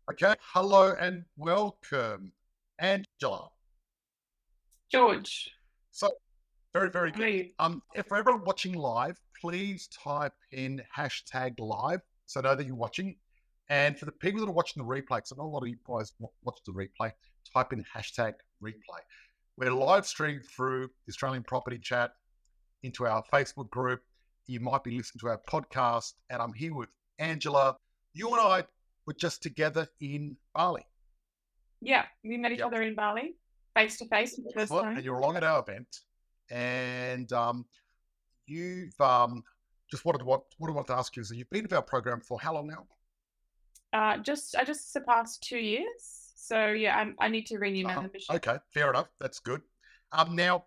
Okay, hello and welcome, Angela. George, So, very, very how good. are you? If we're ever watching live, please type in hashtag live so I know that you're watching. And for the people that are watching the replay, because I know a lot of you guys watch the replay, type in hashtag replay. We're live streamed through the Australian Property Chat into our Facebook group. You might be listening to our podcast, and I'm here with Angela. You and I were just together in Bali. Yeah, we met each Yep. other in Bali, face to face for the first Excellent. And time. you're along at our event, and you've just what I want to ask you is that you've been with our program for how long now? I just surpassed 2 years, so yeah, I need to renew membership. Okay, fair enough. That's good. Now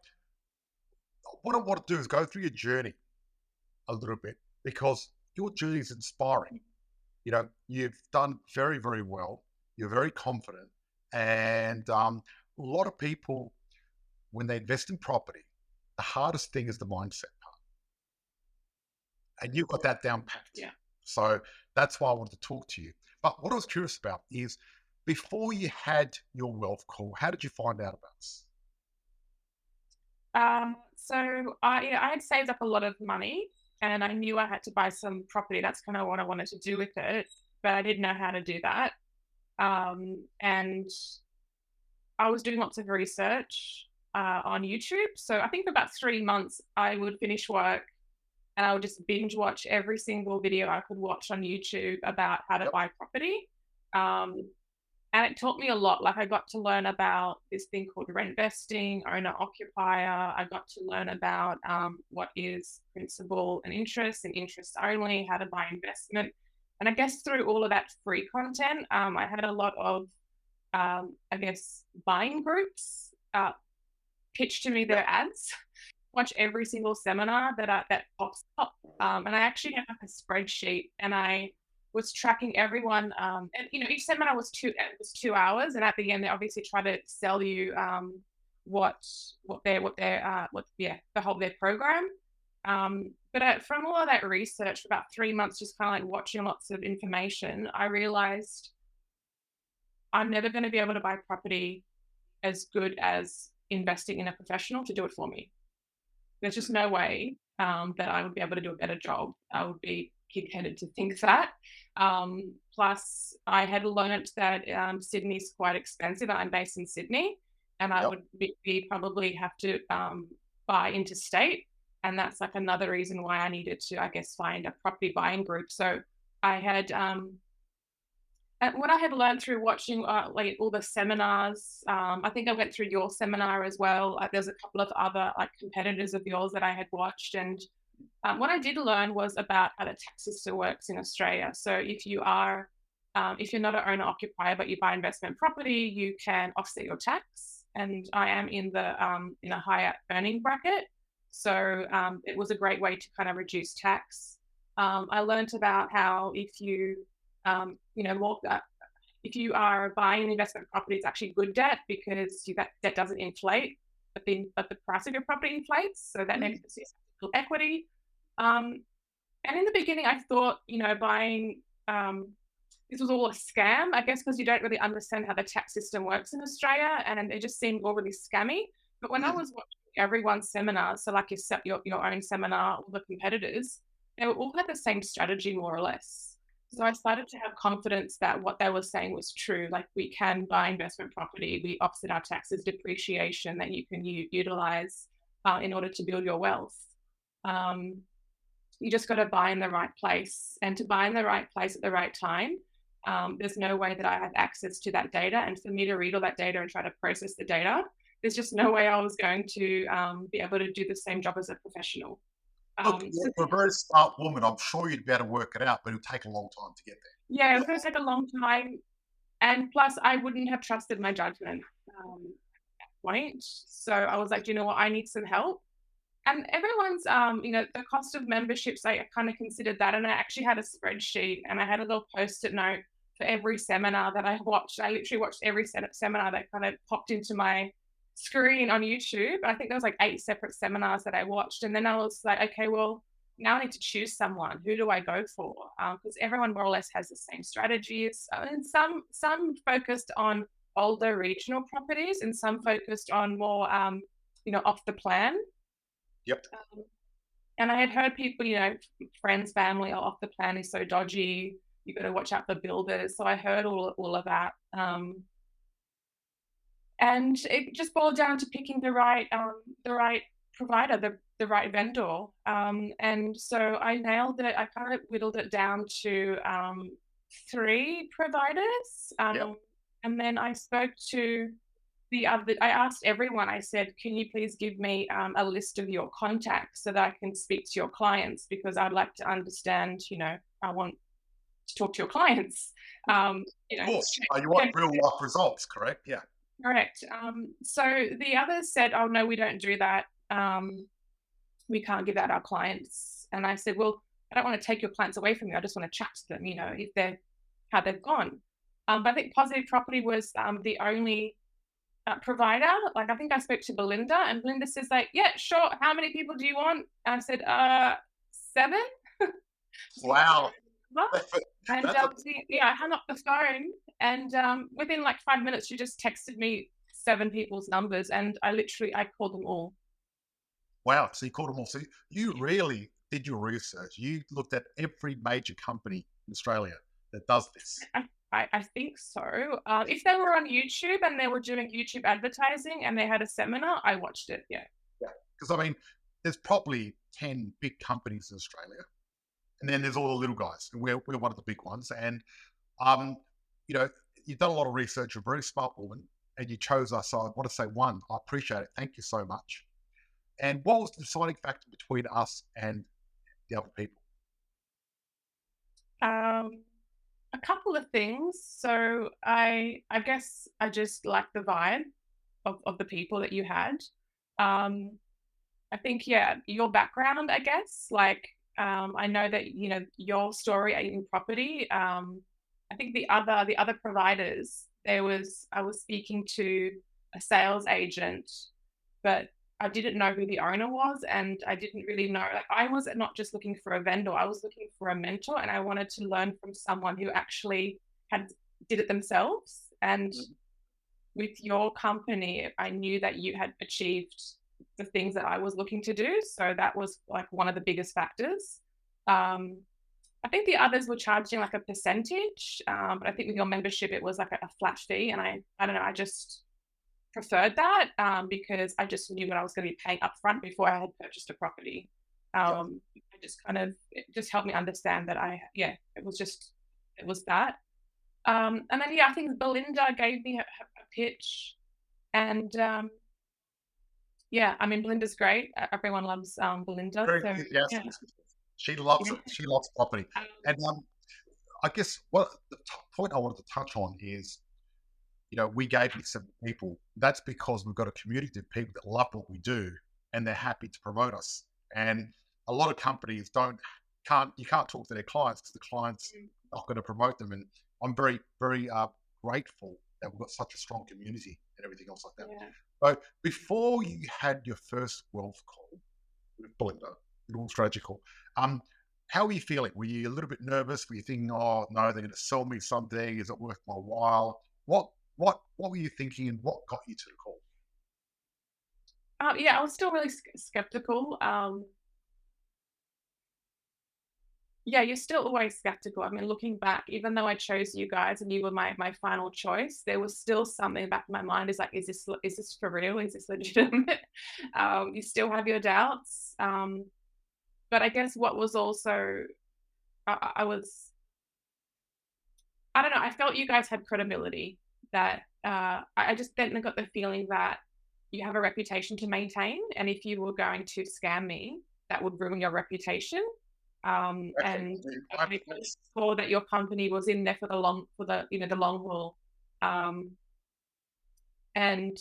what I want to do is go through your journey a little bit because your journey is inspiring. You know, you've done very, very well. You're very confident, and a lot of people when they invest in property, the hardest thing is the mindset. And you've got that down packed. Yeah. So that's why I wanted to talk to you. But what I was curious about is before you had your wealth call, how did you find out about us? I had saved up a lot of money, and I knew I had to buy some property. That's kind of what I wanted to do with it, but I didn't know how to do that. And I was doing lots of research on YouTube. So I think for about 3 months, I would finish work and I would just binge watch every single video I could watch on YouTube about how to Yep. buy property. Um, and it taught me a lot. Like I got to learn about this thing called rent vesting, owner occupier. I got to learn about what is principal and interest only, how to buy investment. And I guess through all of that free content, I had a lot of, I guess, buying groups pitch to me Yep. their ads. Watch every single seminar that pops up. And I actually have like a spreadsheet, and I was tracking everyone. And each seminar was 2 hours, and at the end they obviously try to sell you what the whole their program. But from all of that research, for about 3 months, just kind of like watching lots of information, I realized I'm never going to be able to buy property as good as investing in a professional to do it for me. There's just no way that I would be able to do a better job. I would be pig-headed to think that. Plus, I had learnt that Sydney's quite expensive. I'm based in Sydney, and I Yep. would probably have to buy interstate, and that's like another reason why I needed to, I guess, find a property buying group. So I had and what I had learned through watching, like, all the seminars, I think I went through your seminar as well. There's a couple of other, like, competitors of yours that I had watched, and, what I did learn was about how the tax system works in Australia. So if you're not an owner occupier, but you buy investment property, you can offset your tax, and I am in a higher earning bracket. So, it was a great way to kind of reduce tax. I learned about how more if you are buying an investment property, it's actually good debt because that debt doesn't inflate, but the price of your property inflates, so that Mm. makes it equity. Um, and in the beginning, I thought, buying this was all a scam, I guess, because you don't really understand how the tax system works in Australia, and it just seemed all really scammy. But when I Mm. was watching everyone's seminar, so like your own seminar, all the competitors, they all had the same strategy more or less. So I started to have confidence that what they were saying was true. Like we can buy investment property, we offset our taxes, depreciation that you can utilize in order to build your wealth. Um, you just got to buy in the right place, and to buy in the right place at the right time. There's no way that I had access to that data, and for me to read all that data and try to process the data, there's just no way I was going to be able to do the same job as a professional. Look, So you're a very smart woman. I'm sure you'd be able to work it out, but it'll take a long time to get yeah, it was going to take a long time, and plus I wouldn't have trusted my judgment at that point. So I was like, you know what, I need some help. And everyone's, the cost of memberships, I kind of considered that. And I actually had a spreadsheet, and I had a little post-it note for every seminar that I watched. I literally watched every seminar that kind of popped into my screen on YouTube. I think there was like 8 separate seminars that I watched. And then I was like, okay, well, now I need to choose someone. Who do I go for? Because everyone more or less has the same strategies, and some focused on older regional properties, and some focused on more, off the plan. Yep. And I had heard people, friends, family, oh, off the plan is so dodgy. You got to watch out for builders. So I heard all of that. And it just boiled down to picking the right provider, the right vendor. And so I nailed it. I kind of whittled it down to three providers. Yep. And then I spoke to I asked everyone, I said, can you please give me a list of your contacts so that I can speak to your clients, because I'd like to understand, I want to talk to your clients. Of course. You want real life results, correct? Yeah. Correct. So the others said, oh, no, we don't do that. We can't give that our clients. And I said, well, I don't want to take your clients away from you. I just want to chat to them, if how they've gone. But I think Positive Property was the only provider. Like, I think I spoke to Belinda, and Belinda says, like, yeah, sure. How many people do you want? And I said, 7. Wow. And I hung up the phone, and within like 5 minutes, she just texted me 7 people's numbers, and I called them all. Wow. So you called them all. So you really did your research. You looked at every major company in Australia that does this. I think so. If they were on YouTube and they were doing YouTube advertising and they had a seminar, I watched it. Yeah. Yeah. Because I mean, there's probably 10 big companies in Australia, and then there's all the little guys. And we're one of the big ones. And you've done a lot of research. You're a very smart woman, and you chose us. So I want to say, one, I appreciate it. Thank you so much. And what was the deciding factor between us and the other people? A couple of things. So I guess I just liked the vibe of the people that you had. Um, I think, yeah, your background, I guess, like, I know that, your story in property. I think the other providers, I was speaking to a sales agent, but I didn't know who the owner was, and I didn't really know. Like, I was not just looking for a vendor; I was looking for a mentor, and I wanted to learn from someone who actually had did it themselves. And with your company, I knew that you had achieved the things that I was looking to do, so that was like one of the biggest factors. I think the others were charging like a percentage, but I think with your membership it was like a flat fee, and I don't know, I just preferred that because I just knew what I was going to be paying upfront before I had purchased a property. It just helped me understand that it was that. And then I think Belinda gave me a pitch, and I mean, Belinda's great. Everyone loves Belinda. Very So enthusiastic. yeah. She loves Yeah. it. She loves property. And I guess what the point I wanted to touch on is, we gave you 7 people. That's because we've got a community of people that love what we do, and they're happy to promote us. And a lot of companies you can't talk to their clients because the clients are not going to promote them. And I'm very, very grateful that we've got such a strong community and everything else like that. Yeah. So before you had your first wealth call with Belinda, a little strategy call, how were you feeling? Were you a little bit nervous? Were you thinking, oh no, they're going to sell me something? Is it worth my while? What were you thinking, and what got you to the call? I was still really skeptical. You're still always skeptical. I mean, looking back, even though I chose you guys and you were my final choice, there was still something back in my mind. Is like, is this for real? Is this legitimate? You still have your doubts. But I guess what was also, I was, I don't know. I felt you guys had credibility. That I just then got the feeling that you have a reputation to maintain, and if you were going to scam me, that would ruin your reputation. And I saw that your company was in there for the long haul, and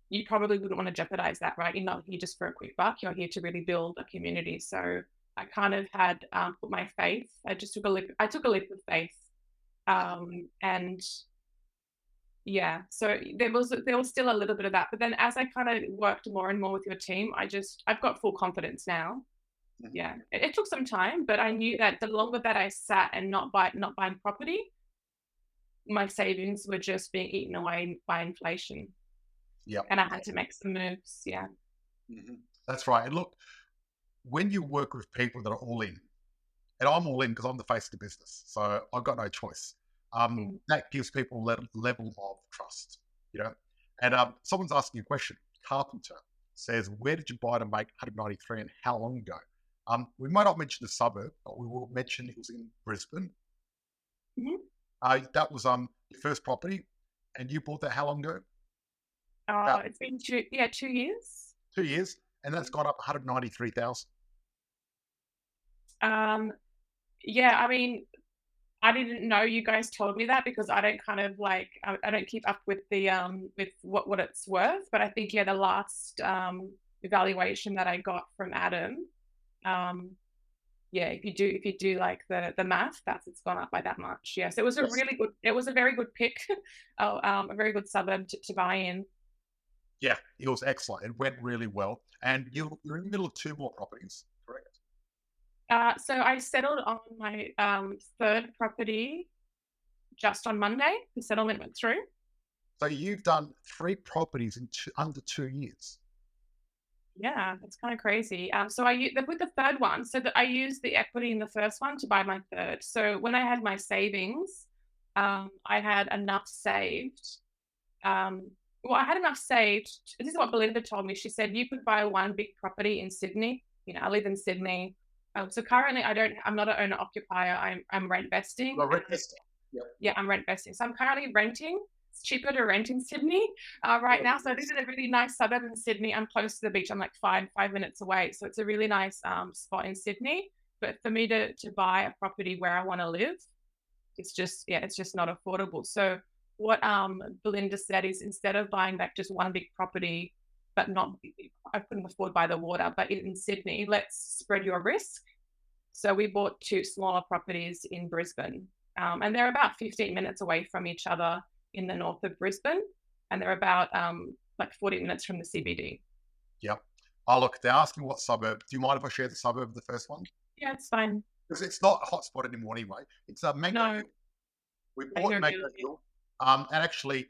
you probably wouldn't want to jeopardize that, right? You're not here just for a quick buck. You're here to really build a community. So I kind of had put my faith. I took a leap of faith, and so there was still a little bit of that. But then as I kind of worked more and more with your team, I've got full confidence now. Mhm. Yeah, it took some time, but I knew that the longer that I sat and not buying property, my savings were just being eaten away by inflation, Yep. and I had to make some moves. Yeah. Mhm. That's right. And look, when you work with people that are all in, and I'm all in because I'm the face of the business, so I've got no choice. Mm. That gives people a level of trust, you know. And someone's asking a question. Carpenter says, "Where did you buy to make 193, and how long ago?" We might not mention the suburb, but we will mention it was in Brisbane. Mhm. That was your first property, and you bought that how long ago? About It's been 2 years. 2 years, and that's gone up 193,000. Um, yeah, I mean, I didn't know you guys told me that because I don't kind of like I don't keep up with what it's worth. But I think yeah, the last evaluation that I got from Adam, um, yeah, if you do like the math, that's it's gone up by that much. Yes, Yes. it was a very good pick, oh, a very good suburb to buy in. Yeah, it was excellent. It went really well. And you're in the middle of two more properties, correct? So I settled on my third property just on Monday. The settlement went through. So you've done three properties in under 2 years. Yeah, it's kind of crazy. So with the third one, so that I used the equity in the first one to buy my third. So when I had my savings, I had enough saved. Um, well, I had enough saved. This is what Belinda told me. She said you could buy one big property in Sydney. You know, I live in Sydney. So currently, I'm not an owner occupier. I'm rent vesting. Well, rent this. Yep. Yeah, I'm rent vesting. So I'm currently renting. It's cheaper to rent in Sydney right Yep. now. So this is a really nice suburb in Sydney. I'm close to the beach. I'm like five minutes away. So it's a really nice spot in Sydney. But for me to buy a property where I want to live, it's just not affordable. So what Belinda said is instead of buying like just one big property, but not I couldn't afford by the water, but in Sydney, let's spread your risk. So we bought two smaller properties in Brisbane, and they're about 15 minutes away from each other in the north of Brisbane, and they're about like 40 minutes from the CBD. Yep. Oh, look, they're asking what suburb. Do you mind if I share the suburb of the first one? Yeah, it's fine. Because it's not a hotspot anymore anyway. It's Mango No, Hill. We bought Mango Mango Hill. Hill. And actually,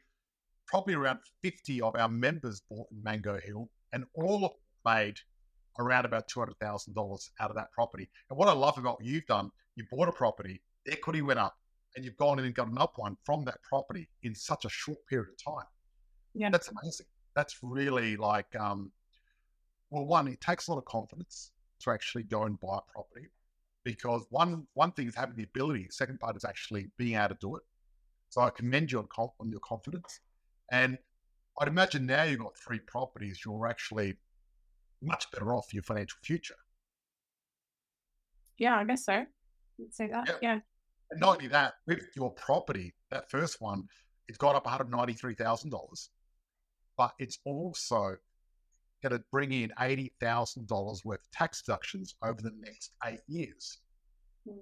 probably around 50 of our members bought in Mango Hill, and all of them made around about $200,000 out of that property. And what I love about what you've done, you bought a property, the equity went up, and you've gone in and got another one from that property in such a short period of time. Yeah, That's amazing. That's really like, well, one, it takes a lot of confidence to actually go and buy a property because one thing is having the ability. Second part is actually being able to do it. So I commend you on your confidence. And I'd imagine now you've got three properties, you're actually much better off for your financial future. yeah, I guess so. You'd say that. Yeah. Yeah. And not only that, with your property, that first one, it's got up $193,000, but it's also going to bring in $80,000 worth of tax deductions over the next 8 years. Mm.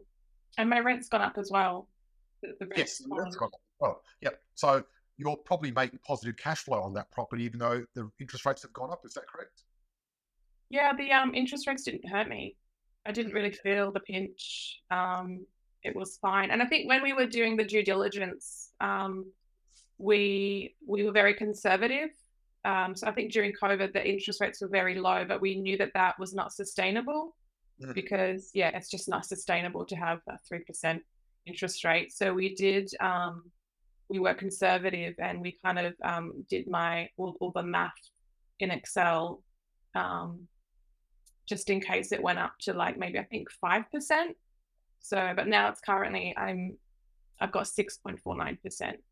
And my rent's gone up as well. The Yes, rent's that's gone. got well, yep. So you're probably making positive cash flow on that property, even though the interest rates have gone up. Is that correct? Yeah, the interest rates didn't hurt me. I didn't really feel the pinch. It was fine. And I think when we were doing the due diligence, we were very conservative. So I think during COVID, the interest rates were very low, but we knew that that was not sustainable Mhm. because yeah, it's just not sustainable to have a 3% interest rate. So we did. We were conservative, and we kind of did my all the math in Excel. Um, just in case it went up to like maybe I think 5%. So, but now it's currently I've got 6.49%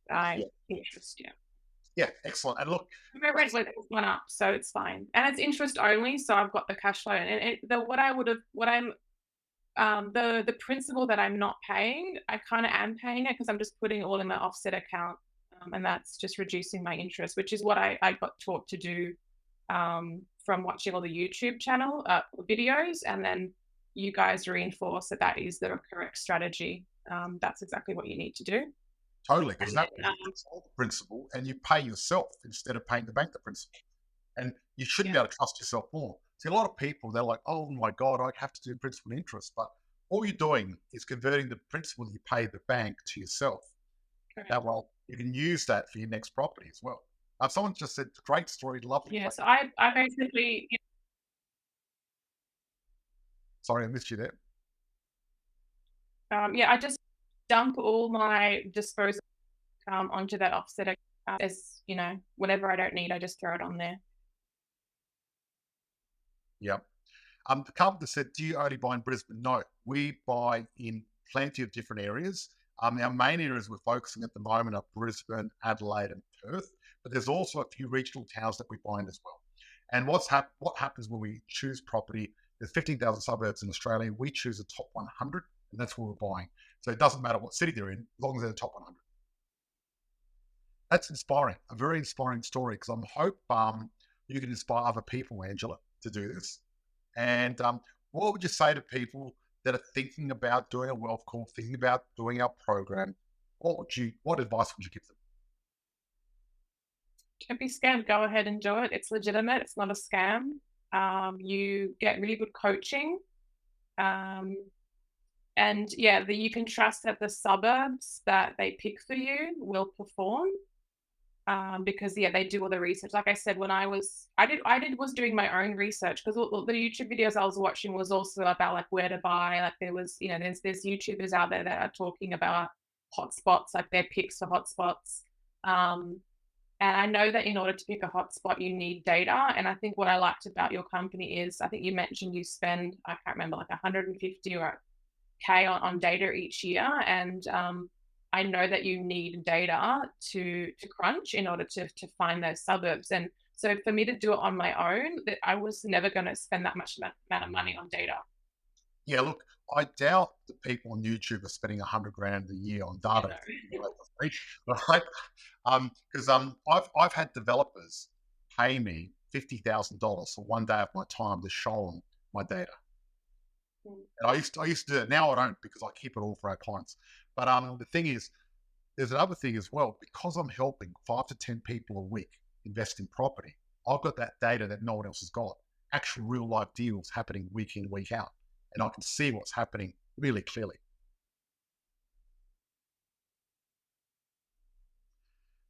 Yeah, interest. Yeah, yeah, excellent. And look, my rent went up, so it's fine, and it's interest only. So I've got the cash flow, and the what I would have what I'm the principal that I'm not paying, I kind of am paying it because I'm just putting it all in my offset account, and that's just reducing my interest, which is what I got taught to do from watching all the YouTube channel videos, and then you guys reinforce that that is the correct strategy. That's exactly what you need to do. totally, because And that then, way you control the principal and you pay yourself instead of paying the bank the principal. And you should yeah, be able to trust yourself more. See, a lot of people, they're like, oh my God, I have to do principal and interest. But all you're doing is converting the principal that you pay the bank to yourself. That Correct. well, you can use that for your next property as well. Someone just said, great story, lovely Yeah, place. so I basically Sorry, I missed you there. yeah, I just dump all my disposable onto that offset account as, whatever I don't need, I just throw it on there. Yeah. The carpenter said, do you only buy in Brisbane? No, we buy in plenty of different areas. Our main areas we're focusing at the moment are Brisbane, Adelaide, and Perth, but there's also a few regional towns that we buy in as well. And what happens when we choose property? There's 15,000 suburbs in Australia. We choose the top 100, and that's where we're buying. So it doesn't matter what city they're in, as long as they're the top 100. That's inspiring, a very inspiring story, because I hope you can inspire other people, Angela, to do this. And what would you say to people that are thinking about doing a wealth call, thinking about doing our program? What advice would you give them? Don't be scared. Go ahead and do it. It's legitimate. It's not a scam. You get really good coaching. Um, and yeah, you can trust that the suburbs that they pick for you will perform. Because yeah, they do all the research. Like I said, when I was doing my own research because the YouTube videos I was watching was also about like where to buy. Like there was, there's YouTubers out there that are talking about hotspots, like their picks for hotspots. Um, and I know that in order to pick a hotspot, you need data. And I think what I liked about your company is I think you mentioned you spend, I can't remember, like 150 or K on data each year. And I know that you need data to crunch in order to find those suburbs. And so for me to do it on my own, that I was never going to spend that much amount of money on data. Yeah, look, I doubt that people on YouTube are spending 100 grand a year on You data to know. do it for free, right? Because I've had developers pay me $50,000 for one day of my time to show them my data. Mm. And I used to do it. Now I don't because I keep it all for our clients. But the thing is, there's another thing as well. Because I'm helping 5 to 10 people a week invest in property, I've got that data that no one else has got. Actual real life deals happening week in, week out. And I can see what's happening really clearly.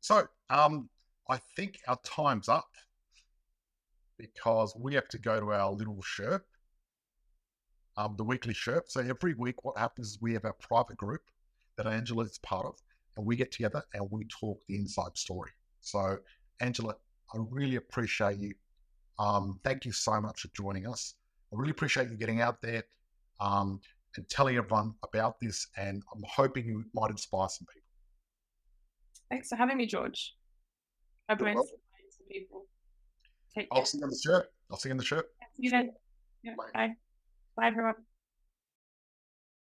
So I think our time's up because we have to go to our little Sherp, the weekly Sherp. So every week, what happens is we have our private group that Angela is part of, and we get together and we talk the inside story. So, Angela, I really appreciate you. Thank you so much for joining us. I really appreciate you getting out there and telling everyone about this, and I'm hoping you might inspire some people. Thanks for having me, George. I've You're been welcome. inspiring some people. Take I'll care. see you on the shirt. I'll see you on the shirt. See you then. Yeah, Bye. bye. Bye, everyone.